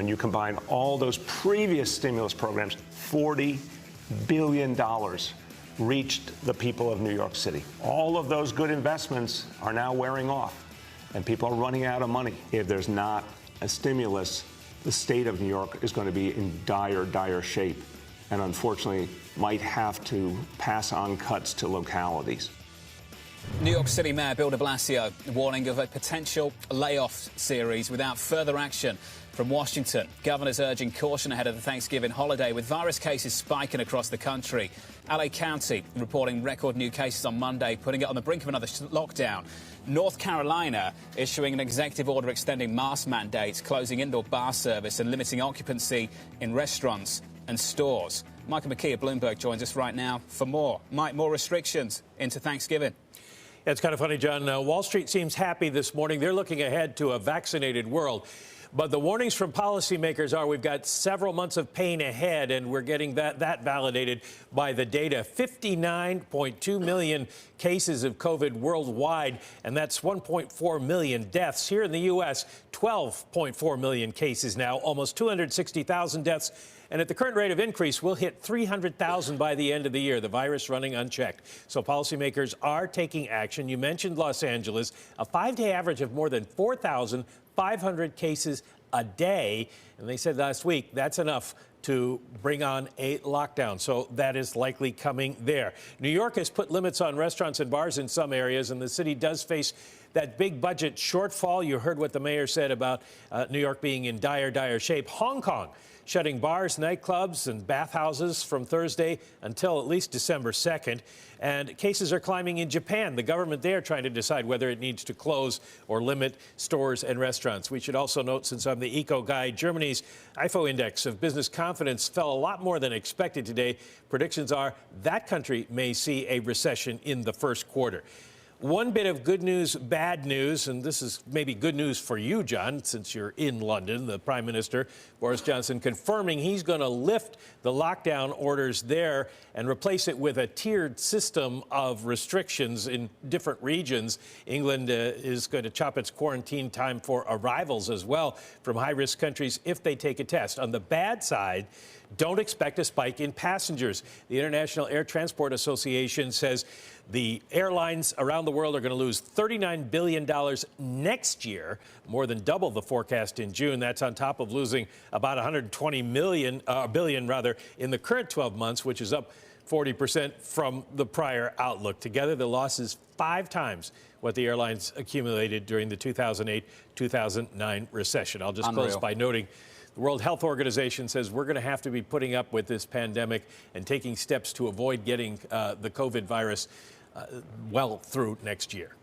when you combine all those previous stimulus programs, $40 billion reached the people of New York City. All of those good investments are now wearing off, and people are running out of money. If there's not a stimulus, the state of New York is going to be in dire, dire shape, and unfortunately might have to pass on cuts to localities. New York City Mayor Bill de Blasio warning of a potential layoff series without further action from Washington. Governors urging caution ahead of the Thanksgiving holiday with virus cases spiking across the country. LA County reporting record new cases on Monday, putting it on the brink of another lockdown. North Carolina issuing an executive order extending mask mandates, closing indoor bar service and limiting occupancy in restaurants and stores. Michael McKee of Bloomberg joins us right now for more. Mike, more restrictions into Thanksgiving. Yeah, it's kind of funny, John. Wall Street seems happy this morning. They're looking ahead to a vaccinated world. But the warnings from policymakers are we've got several months of pain ahead, and we're getting that validated by the data. 59.2 million cases of COVID worldwide, and that's 1.4 million deaths. Here in the U.S., 12.4 million cases now, almost 260,000 deaths. And at the current rate of increase, we'll hit 300,000 by the end of the year, the virus running unchecked. So policymakers are taking action. You mentioned Los Angeles, a 5-day average of more than 4,500 cases a day. And they said last week that's enough to bring on a lockdown. So that is likely coming there. New York has put limits on restaurants and bars in some areas, and the city does face that big budget shortfall. You heard what the mayor said about New York being in dire, dire shape. Hong Kong shutting bars, nightclubs, and bathhouses from Thursday until at least December 2nd. And cases are climbing in Japan. The government there trying to decide whether it needs to close or limit stores and restaurants. We should also note, since I'm the eco guy, Germany's IFO index of business confidence fell a lot more than expected today. Predictions are that country may see a recession in the first quarter. One bit of good news, bad news, and this is maybe good news for you, John, since you're in London. The Prime Minister, Boris Johnson, confirming he's going to lift the lockdown orders there and replace it with a tiered system of restrictions in different regions. England is going to chop its quarantine time for arrivals as well from high-risk countries if they take a test. On the bad side, don't expect a spike in passengers. The International Air Transport Association says the airlines around the world are going to lose $39 billion next year, more than double the forecast in June. That's on top of losing about $120 billion in the current 12 months, which is up 40% from the prior outlook. Together, the loss is 5 times what the airlines accumulated during the 2008-2009 recession. I'll just close by noting the World Health Organization says we're going to have to be putting up with this pandemic and taking steps to avoid getting the COVID virus well through next year.